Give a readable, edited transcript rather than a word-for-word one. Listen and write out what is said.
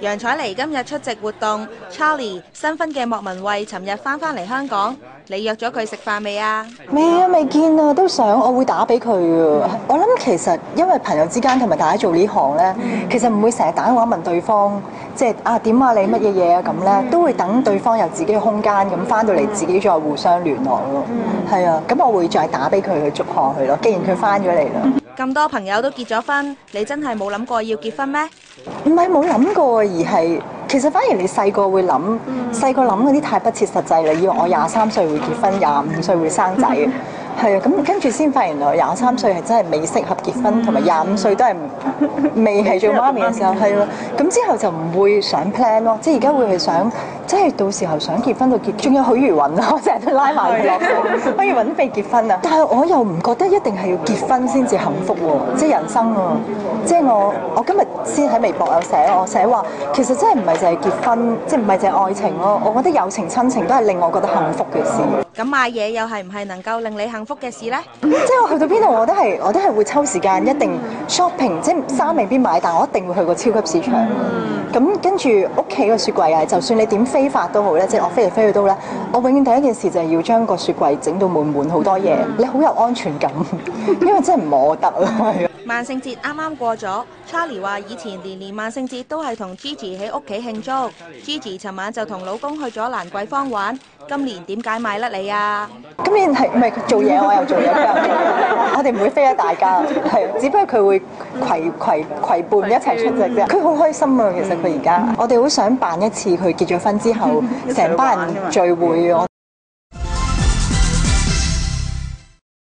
楊采妮今日出席活動 ，Charlie 新婚嘅莫文蔚尋日翻嚟香港，你約咗佢食飯未啊？未見啊，都想我會打俾佢啊。我諗其實因為朋友之間同埋大家做呢行咧，其實唔會成日打電話問對方，即係啊點啊你乜嘢嘢啊咁咧，都會等對方有自己嘅空間，咁翻到嚟自己再互相聯絡咯。係啊，咁我會再打俾佢去祝賀佢咯。既然佢翻咗嚟啦。咁多朋友都結咗婚，你真係冇諗過要結婚咩？唔係冇諗過，而係其實反而你細個會諗，細個諗嗰啲太不切實際啦。以為我23歲會結婚，25歲會生仔，係啊，咁跟住先發現我23歲係真係未適合結婚，同埋25歲都係未係做媽咪嘅時候，係咯。咁之後就唔會想 plan 咯，即係而家會係想，即係到時候想結婚就結。仲有許如雲啊，我成日都拉埋佢落水，許如雲都未結婚啊。但係我又唔覺得一定係要結婚先至幸福喎，即係人生啊。即係我今日先喺微博有寫，我寫話其實真係唔係淨係結婚，即係唔係淨係愛情咯。我覺得友情親情都係令我覺得幸福嘅事。咁買嘢又係唔係能夠令你幸福嘅事呢？即係我去到邊度我都係會抽時間一定 shopping， 即係衫未必買，但我一定會去個超級市場。咁跟住屋企個雪櫃啊，就算你點飛法都好咧，即係我飛嚟飛去都咧，我永遠第一件事就係要將個雪櫃整到滿好多嘢，你好有安全感，因為真係唔摸得啊。萬聖節啱啱過咗 ，Charlie 話以前年萬聖節都係同 Gigi 喺屋企慶祝。Gigi 尋晚就同老公去咗蘭桂坊玩，今年點解賣甩你啊？今年係唔係做嘢？我又做嘢，佢又做嘢，我哋唔會飛得大家，係只不過佢會攜伴一齊出席啫。佢好開心啊！其實佢而家，我哋好想辦一次佢結咗婚之後，成班人聚會。